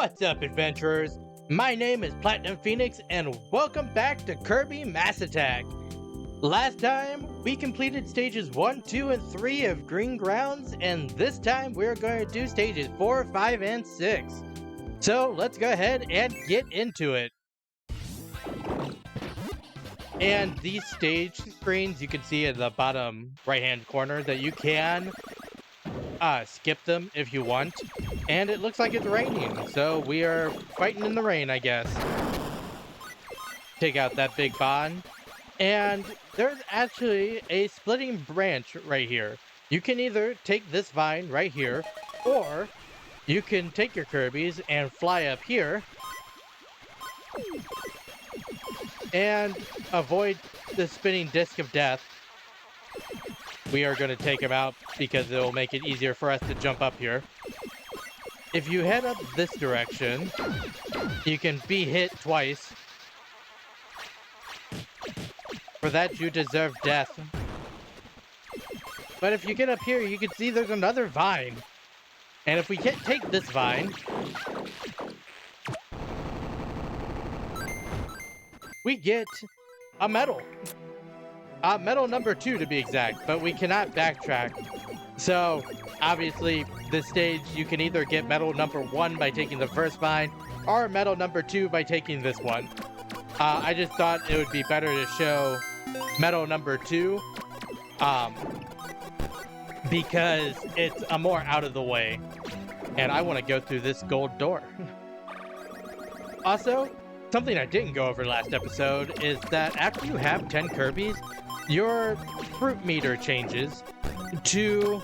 What's up, adventurers? My name is Platinum Phoenix, and welcome back to Kirby Mass Attack. Last time, we completed stages 1, 2, and 3 of Green Grounds, and this time we're going to do stages 4, 5, and 6. So let's go ahead and get into it. And these stage screens, you can see in the bottom right-hand corner that you can skip them if you want. And it looks like it's raining, so we are fighting in the rain, I guess. Take out that big bond. And there's actually a splitting branch right here. You can either take this vine right here, or you can take your Kirby's and fly up here and avoid the spinning disc of death. We are going to take him out because it will make it easier for us to jump up here. If you head up this direction, you can be hit twice. For that, you deserve death. But if you get up here, you can see there's another vine. And if we can't take this vine, we get a medal. Medal number 2 to be exact, but we cannot backtrack. So, obviously, this stage, you can either get medal number 1 by taking the first vine, or medal number 2 by taking this one. I just thought it would be better to show medal number 2, because it's a more out of the way, and I want to go through this gold door. Also, something I didn't go over last episode is that after you have 10 Kirby's, your fruit meter changes to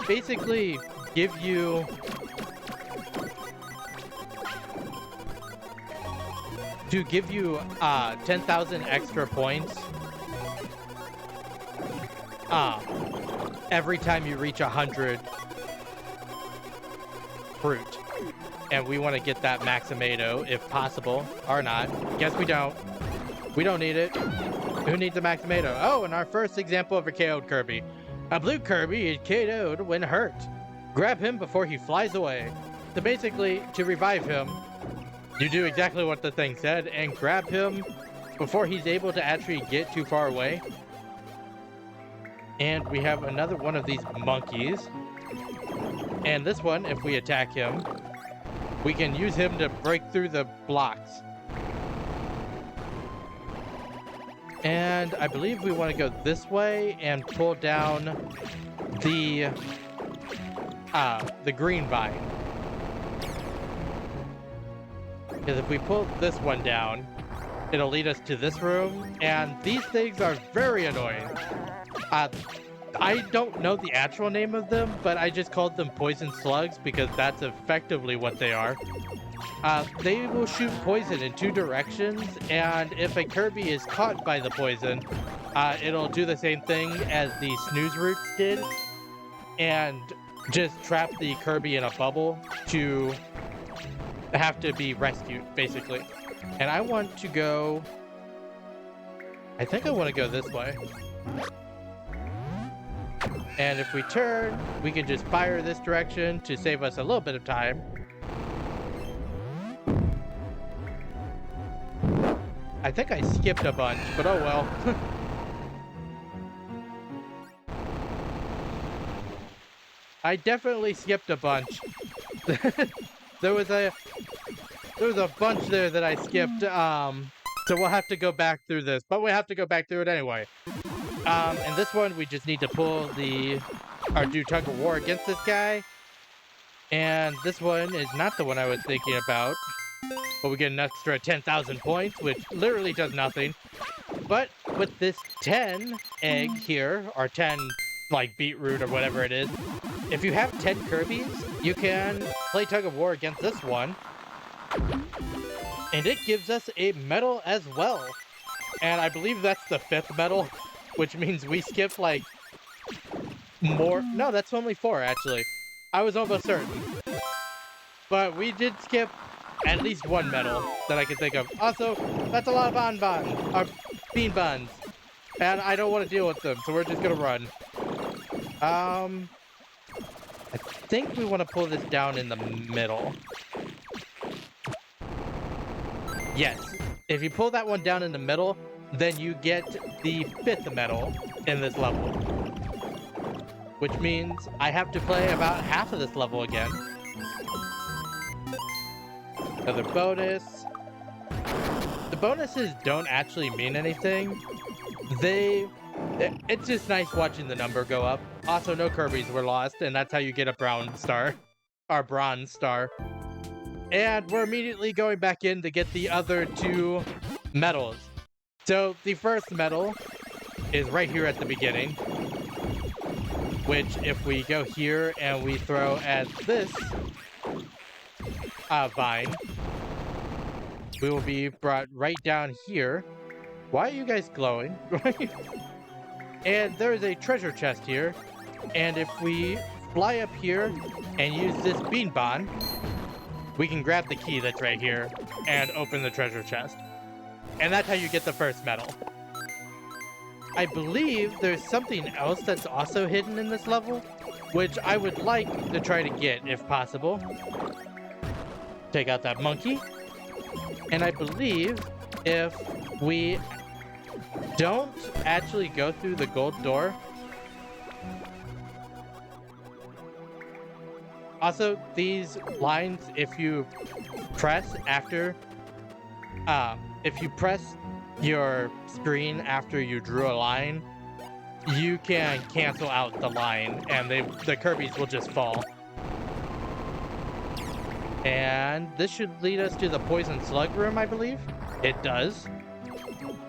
basically give you 10,000 extra points every time you reach 100 fruit. And we want to get that Maximato if possible, or not. Guess we don't. We don't need it. Who needs a Maximato? Oh, and our first example of a KO'd Kirby. A blue Kirby is KO'd when hurt. Grab him before he flies away. So basically, to revive him, you do exactly what the thing said and grab him before he's able to actually get too far away. And we have another one of these monkeys. And this one, if we attack him, we can use him to break through the blocks. And I believe we want to go this way and pull down the green vine. Because if we pull this one down, it'll lead us to this room, and these things are very annoying. I don't know the actual name of them, but I just called them poison slugs because that's effectively what they are. They will shoot poison in 2 directions, and if a Kirby is caught by the poison, it'll do the same thing as the snooze roots did, and just trap the Kirby in a bubble to have to be rescued, basically. And I want to go... I think I want to go this way. And if we turn, we can just fire this direction to save us a little bit of time. I think I skipped a bunch, but oh well. I definitely skipped a bunch. There was a bunch there that I skipped, so we'll have to go back through this, but we have to go back through it anyway. And this one, we just need to pull or do tug of war against this guy. And this one is not the one I was thinking about. But we get an extra 10,000 points, which literally does nothing. But with this 10 egg here, or 10, like, beetroot or whatever it is, if you have 10 Kirby's, you can play tug of war against this one. And it gives us a medal as well. And I believe that's the 5th medal, which means we skipped, like, more. No, that's only 4, actually. I was almost certain. But we did skip at least 1 medal that I can think of. Also, that's a lot of bean buns. And I don't want to deal with them, so we're just gonna run. I think we want to pull this down in the middle. Yes, if you pull that one down in the middle, then you get the 5th medal in this level. Which means I have to play about half of this level again. Another bonus. The bonuses don't actually mean anything. It's just nice watching the number go up. Also, no Kirbys were lost, and that's how you get a brown star. Or bronze star. And we're immediately going back in to get the other 2 medals. So the first medal is right here at the beginning. Which, if we go here and we throw at this vine, we will be brought right down here. Why are you guys glowing? And there is a treasure chest here. And if we fly up here and use this bean bond, we can grab the key that's right here and open the treasure chest. And that's how you get the first medal. I believe there's something else that's also hidden in this level, which I would like to try to get if possible. Take out that monkey. And I believe if we don't actually go through the gold door. Also, these lines, if you press your screen after you drew a line, you can cancel out the line and the Kirbys will just fall. And this should lead us to the poison slug room, I believe. It does,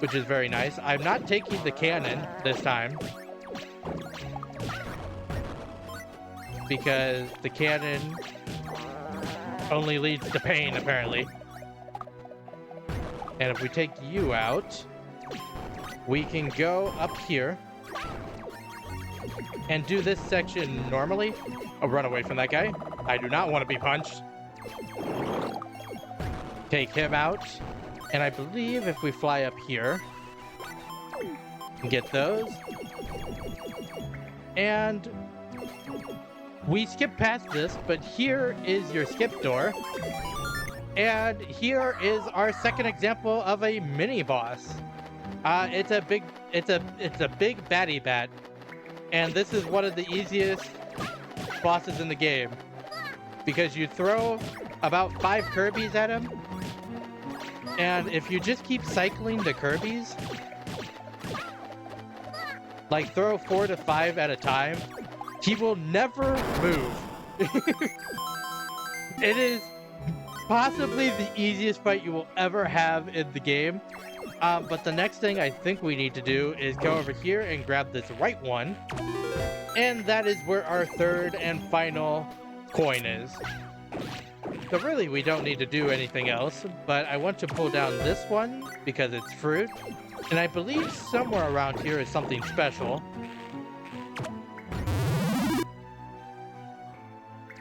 which is very nice. I'm not taking the cannon this time, because the cannon only leads to pain, apparently. And if we take you out, we can go up here and do this section normally. Oh, run away from that guy. I do not want to be punched. Take him out. And I believe if we fly up here and get those. And we skip past this, but here is your skip door. And here is our second example of a mini boss. It's a big Batty bat, and this is one of the easiest bosses in the game because you throw about 5 Kirbys at him, and if you just keep cycling the Kirbys, like throw 4 to 5 at a time, he will never move. It is possibly the easiest fight you will ever have in the game. But the next thing I think we need to do is go over here and grab this right one. And that is where our third and final coin is. So really we don't need to do anything else, but I want to pull down this one because it's fruit. And I believe somewhere around here is something special.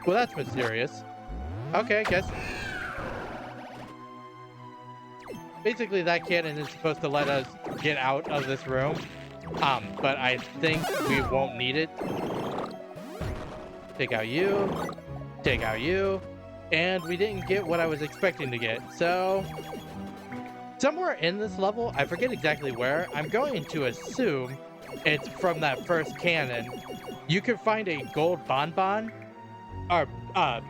Well, that's mysterious. Okay, I guess. Basically, that cannon is supposed to let us get out of this room. But I think we won't need it. Take out you. Take out you. And we didn't get what I was expecting to get. So, somewhere in this level, I forget exactly where, I'm going to assume it's from that first cannon. You can find a gold bonbon, or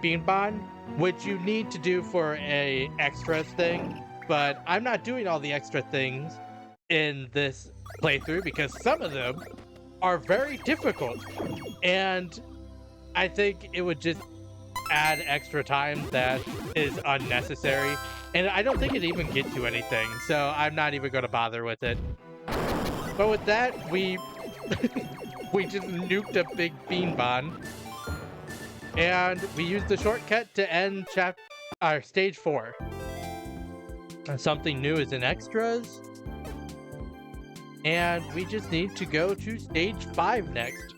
bean bond, which you need to do for a extras thing. But I'm not doing all the extra things in this playthrough because some of them are very difficult. And I think it would just add extra time that is unnecessary. And I don't think it even gets you anything. So I'm not even going to bother with it. But with that, we just nuked a big bean bond. And we used the shortcut to end stage 4. Something new is in extras. And we just need to go to stage 5 next,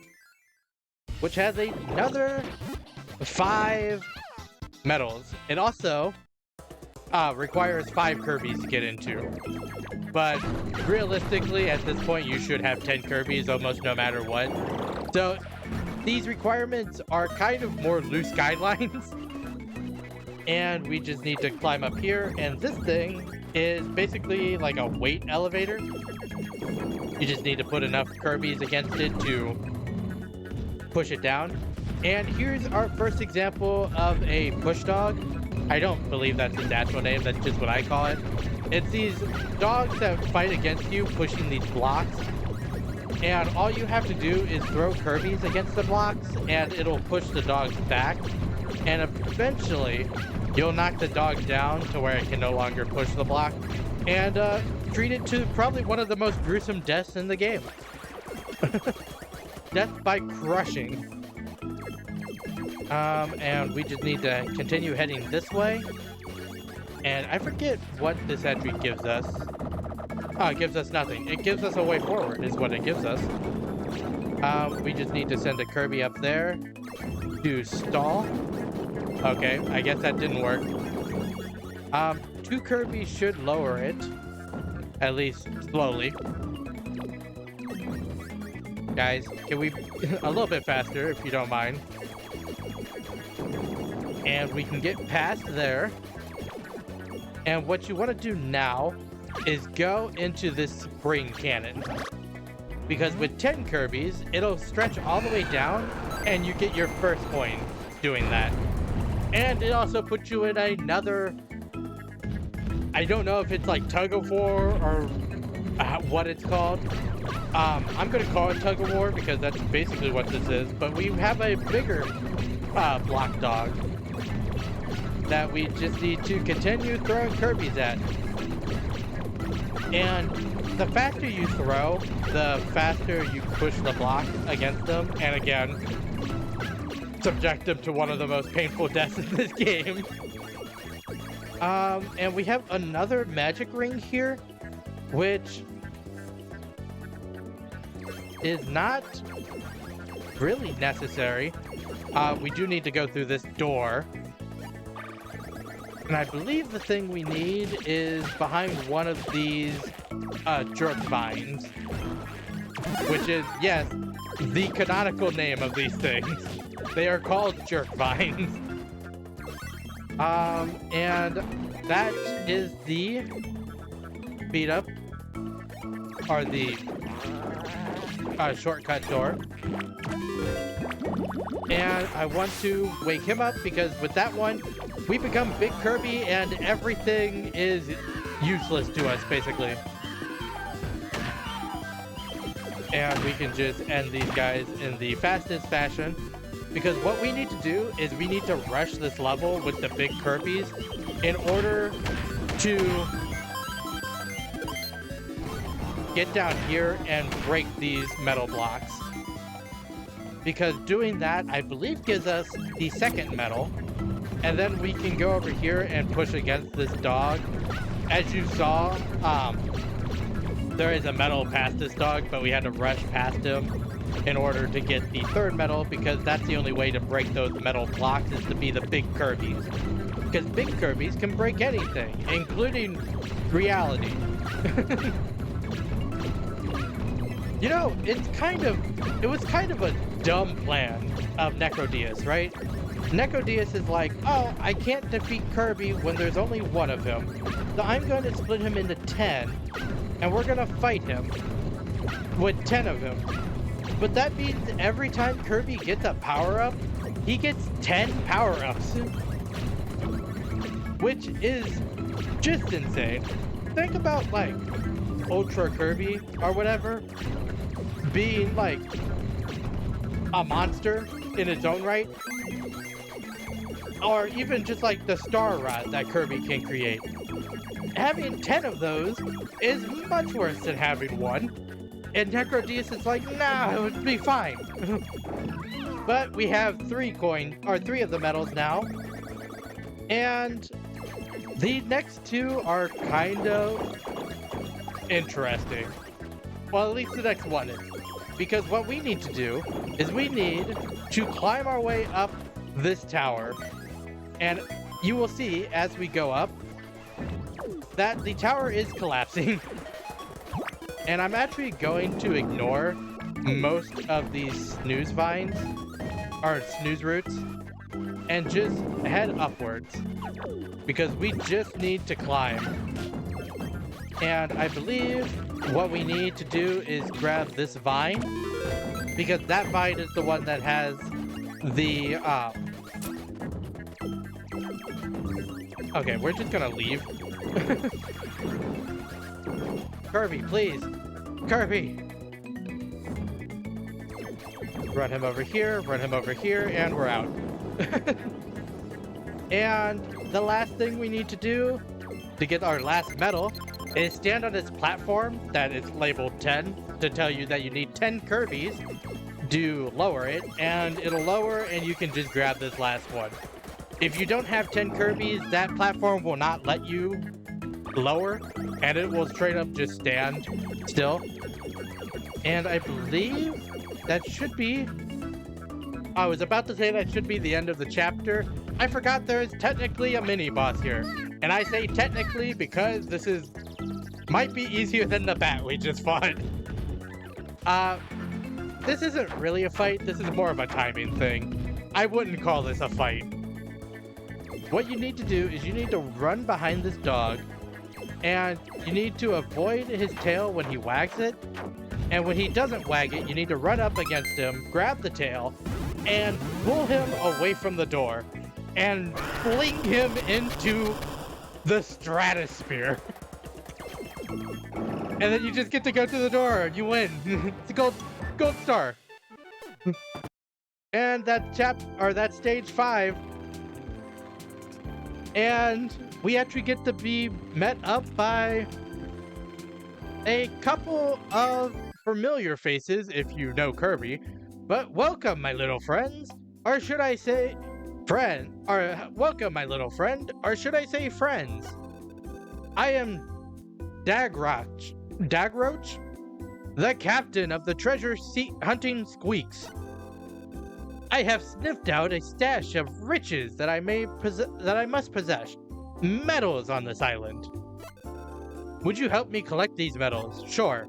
which has another 5 medals. It also requires 5 Kirbys to get into. But realistically, at this point, you should have 10 Kirbys almost no matter what. So these requirements are kind of more loose guidelines. And we just need to climb up here, and this thing is basically like a weight elevator. You just need to put enough Kirby's against it to push it down. And here's our first example of a push dog. I don't believe that's its actual name, that's just what I call it. It's these dogs that fight against you, pushing these blocks. And all you have to do is throw Kirby's against the blocks, and it'll push the dogs back. And eventually, you'll knock the dog down to where it can no longer push the block, and treat it to probably one of the most gruesome deaths in the game. Death by crushing. And we just need to continue heading this way. And I forget what this entry gives us. Oh, it gives us nothing. It gives us a way forward is what it gives us. We just need to send a Kirby up there to stall. Okay, I guess that didn't work. 2 Kirby should lower it. At least slowly. Guys, can we a little bit faster if you don't mind? And we can get past there. And what you want to do now is go into this spring cannon. Because with 10 Kirby's, it'll stretch all the way down and you get your first coin doing that. And it also puts you in another, I don't know if it's like tug of war or what it's called. I'm going to call it tug of war because that's basically what this is. But we have a bigger block dog that we just need to continue throwing Kirby's at. And the faster you throw, the faster you push the block against them. And again, subject them to one of the most painful deaths in this game. And we have another magic ring here, which is not really necessary. We do need to go through this door. And I believe the thing we need is behind one of these jerk vines. Which is, yes, the canonical name of these things. They are called jerk vines. And that is the speed up, or the shortcut door. And I want to wake him up because with that one, we become Big Kirby and everything is useless to us, basically. And we can just end these guys in the fastest fashion. Because what we need to do is we need to rush this level with the big Kirby's in order to get down here and break these metal blocks. Because doing that, I believe, gives us the second medal. And then we can go over here and push against this dog. As you saw, there is a medal past this dog, but we had to rush past him in order to get the third medal, because that's the only way to break those metal blocks is to be the big Kirby's. Because big Kirby's can break anything, including reality. You know, it was kind of a dumb plan of Necrodius, right? Necrodius is like, oh, I can't defeat Kirby when there's only one of him, so I'm going to split him into 10, and we're going to fight him with 10 of him. But that means every time Kirby gets a power-up, he gets 10 power-ups. Which is just insane. Think about, like, Ultra Kirby or whatever being, like, a monster in its own right. Or even just, like, the Star Rod that Kirby can create. Having 10 of those is much worse than having one. And Necrodius is like, nah, it would be fine. But we have 3 of the medals now. And the next 2 are kind of interesting. Well, at least the next one is. Because what we need to do is we need to climb our way up this tower. And you will see as we go up that the tower is collapsing. And I'm actually going to ignore most of these snooze vines our snooze roots, and just head upwards. Because we just need to climb. And I believe what we need to do is grab this vine. Because that vine is the one that has the, Okay, we're just gonna leave. Kirby, please. Kirby! Run him over here, and we're out. And the last thing we need to do to get our last medal is stand on this platform that is labeled 10 to tell you that you need 10 Kirbys. Do lower it, and it'll lower, and you can just grab this last one. If you don't have 10 Kirbys, that platform will not let you lower, and it will straight up just stand still. And I believe that should be... I was about to say that should be the end of the chapter. I forgot there is technically a mini-boss here. And I say technically because this is... might be easier than the bat we just fought. This isn't really a fight, this is more of a timing thing. I wouldn't call this a fight. What you need to do is you need to run behind this dog, and you need to avoid his tail when he wags it. And when he doesn't wag it, you need to run up against him, grab the tail, and pull him away from the door, and fling him into the stratosphere. And then you just get to go to the door, and you win. It's a gold star. And that's stage 5. And we actually get to be met up by a couple of familiar faces, if you know Kirby. But welcome, my little friends. Or should I say friend? Or welcome, my little friend. Or should I say friends? I am Dagroach, the captain of the treasure hunting squeaks. I have sniffed out a stash of riches that I must possess. Medals on this island. Would you help me collect these medals? Sure.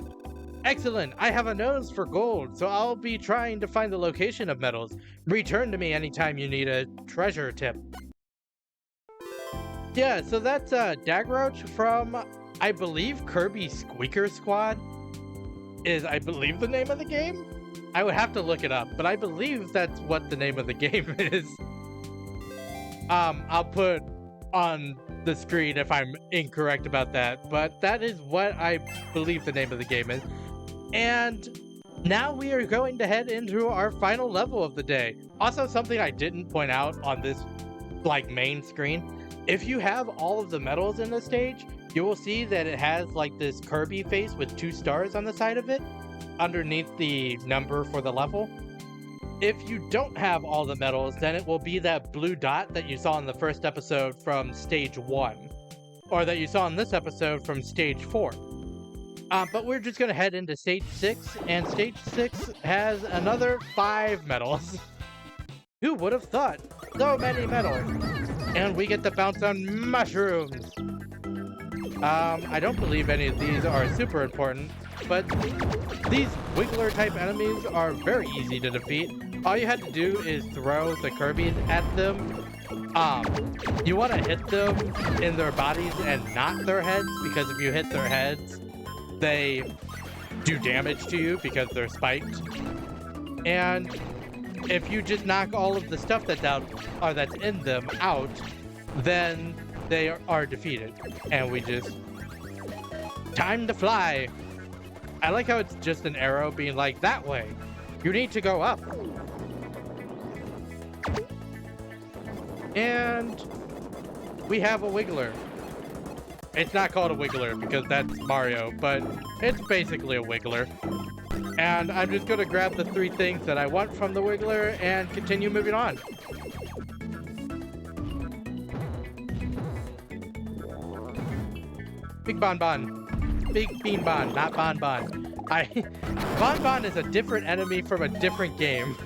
Excellent. I have a nose for gold, so I'll be trying to find the location of medals. Return to me anytime you need a treasure tip. Yeah, so that's Dagroach from, I believe, Kirby Squeaker Squad is, I believe, the name of the game? I would have to look it up, but I believe that's what the name of the game is. I'll put on the screen if I'm incorrect about that, but that is what I believe the name of the game is. And now we are going to head into our final level of the day. Also, something I didn't point out on this like main screen, if you have all of the medals in the stage, you will see that it has like this Kirby face with 2 stars on the side of it underneath the number for the level. If you don't have all the medals, then it will be that blue dot that you saw in the first episode from stage 1, or that you saw in this episode from stage 4. But we're just gonna head into stage 6, and stage 6 has another 5 medals. Who would have thought? So many medals! And we get to bounce on mushrooms! I don't believe any of these are super important, but these Wiggler type enemies are very easy to defeat. All you have to do is throw the Kirbys at them. You want to hit them in their bodies and not their heads, because if you hit their heads, they do damage to you because they're spiked. And if you just knock all of the stuff that's in them out, then they are defeated. And we just... time to fly! I like how it's just an arrow being like, that way! You need to go up! And... we have a Wiggler. It's not called a Wiggler because that's Mario, but it's basically a Wiggler. And I'm just gonna grab the 3 things that I want from the Wiggler and continue moving on. Big Bonbon. Big Bean Bon, not Bonbon. Bonbon is a different enemy from a different game.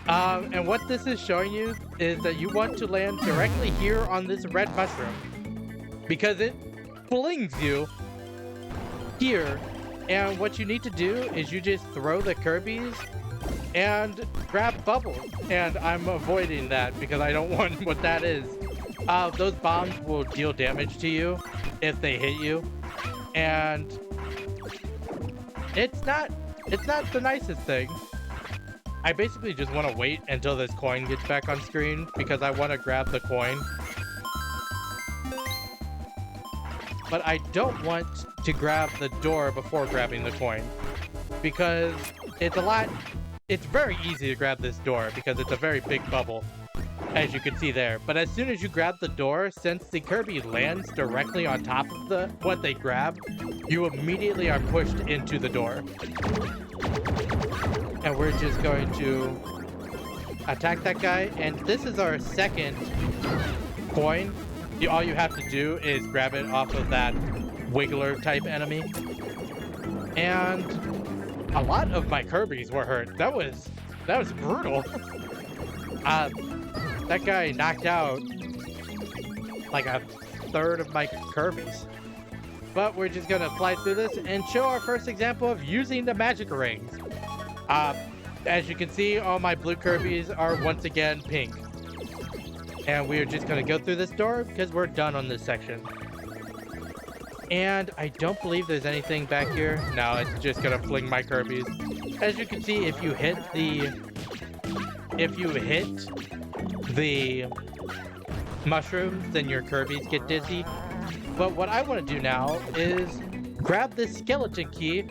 And what this is showing you is that you want to land directly here on this red mushroom, because it flings you here, and what you need to do is you just throw the Kirbys and grab bubbles. And I'm avoiding that because I don't want what that is. Those bombs will deal damage to you if they hit you. And it's not the nicest thing. I basically just want to wait until this coin gets back on screen because I want to grab the coin. But I don't want to grab the door before grabbing the coin because it's very easy to grab this door because it's a very big bubble, as you can see there. But as soon as you grab the door, since the Kirby lands directly on top of what they grab, you immediately are pushed into the door. And we're just going to attack that guy. And this is our second coin. All you have to do is grab it off of that Wiggler type enemy. And a lot of my Kirbys were hurt. That was brutal. That guy knocked out like a third of my Kirbys. But we're just gonna fly through this and show our first example of using the magic rings. As you can see, all my blue Kirbys are once again pink. And we're just gonna go through this door because we're done on this section. And I don't believe there's anything back here. No, it's just gonna fling my Kirbys. As you can see, if you hit the mushrooms, then your Kirbys get dizzy. But what I want to do now is grab this skeleton key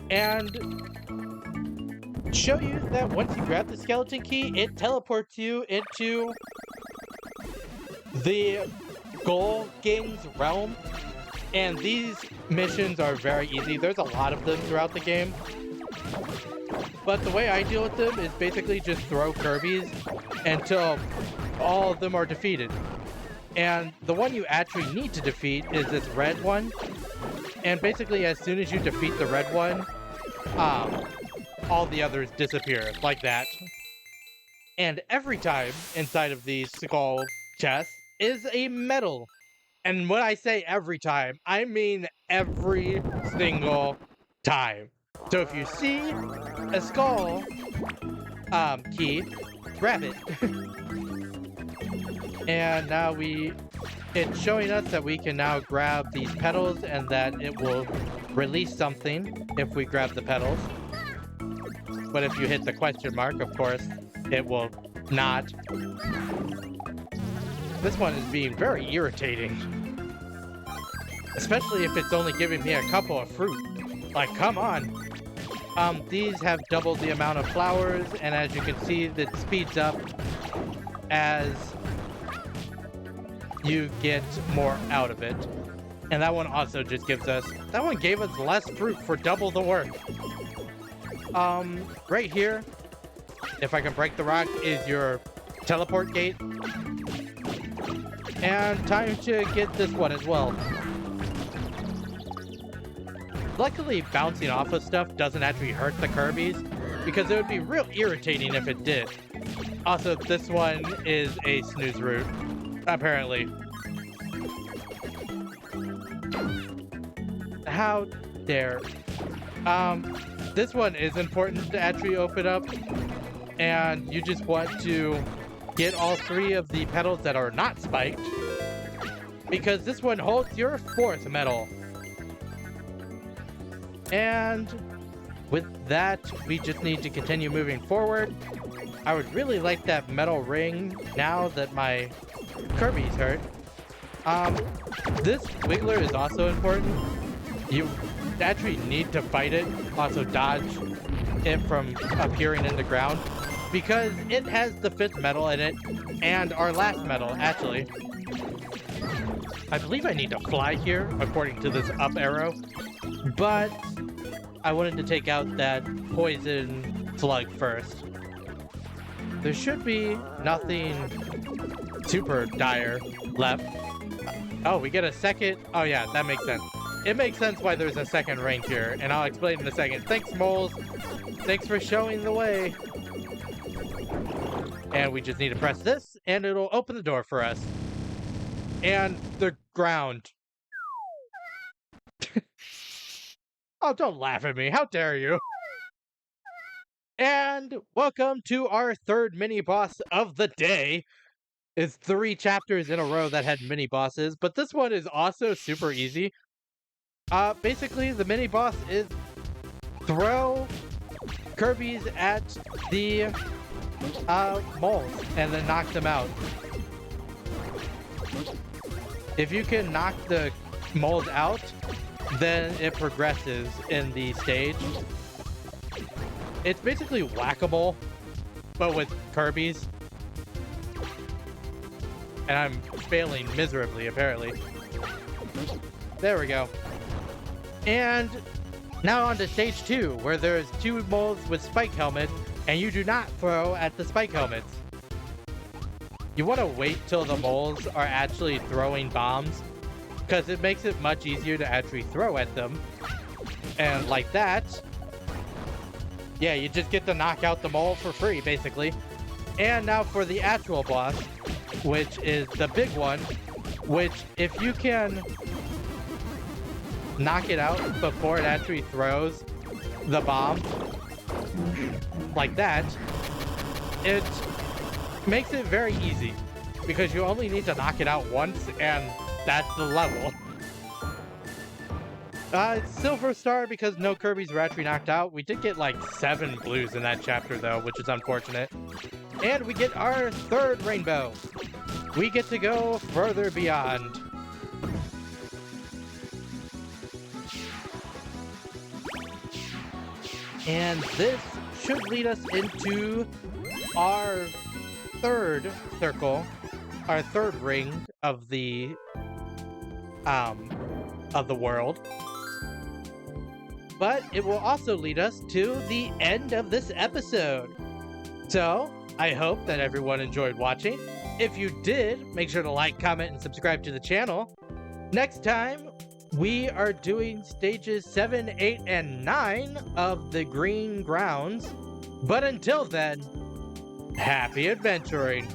and show you that once you grab the skeleton key, it teleports you into the Goal Gang's realm. And these missions are very easy. There's a lot of them throughout the game. But the way I deal with them is basically just throw Kirbys until all of them are defeated. And the one you actually need to defeat is this red one. And basically as soon as you defeat the red one, all the others disappear, like that. And every time inside of these skull chests is a medal. And when I say every time, I mean every single time. So if you see a skull key, grab it. And now it's showing us that we can now grab these petals and that it will release something if we grab the petals. But if you hit the question mark, of course, it will not. This one is being very irritating. Especially if it's only giving me a couple of fruit. Like, come on. These have doubled the amount of flowers, and as you can see, it speeds up as you get more out of it. And that one also just gives us... That one gave us less fruit for double the work. Right here, if I can break the rock, is your teleport gate. And time to get this one as well. Luckily, bouncing off of stuff doesn't actually hurt the Kirbys, because it would be real irritating if it did. Also, this one is a snooze route, apparently. How dare. This one is important to actually open up, and you just want to get all three of the petals that are not spiked, because this one holds your fourth medal. And with that, we just need to continue moving forward. I would really like that metal ring now that my Kirby's hurt. This Wiggler is also important. You actually need to fight it, also dodge it from appearing in the ground, because it has the 5th medal in it, and our last medal, actually. I believe I need to fly here, according to this up arrow, but I wanted to take out that poison slug first. There should be nothing super dire left. Oh, we get a second. Oh yeah, that makes sense. It makes sense why there's a second rank here, and I'll explain in a second. Thanks, moles. Thanks for showing the way. And we just need to press this, and it'll open the door for us. And the ground. Oh, don't laugh at me. How dare you? And welcome to our third mini boss of the day. It's 3 chapters in a row that had mini bosses, but this one is also super easy. Basically, the mini boss is throw Kirby's at the moles and then knock them out. If you can knock the moles out, then it progresses in the stage. It's basically whack-a-mole, but with Kirby's. And I'm failing miserably, apparently. There we go. And now on to stage 2, where there's 2 moles with spike helmets, and you do not throw at the spike helmets. You want to wait till the moles are actually throwing bombs, because it makes it much easier to actually throw at them. And like that, yeah, you just get to knock out the mole for free, basically. And now for the actual boss, which is the big one, which if you can knock it out before it actually throws the bomb, like that, it makes it very easy, because you only need to knock it out once, and that's the level. It's Silver Star because no Kirby's were actually knocked out. We did get like 7 blues in that chapter though, which is unfortunate. And we get our 3rd rainbow. We get to go further beyond. And this should lead us into our 3rd circle, our 3rd ring of the world. But it will also lead us to the end of this episode. So, I hope that everyone enjoyed watching. If you did, make sure to like, comment, and subscribe to the channel. Next time, we are doing stages 7, 8, and 9 of the Green Grounds. But until then, happy adventuring!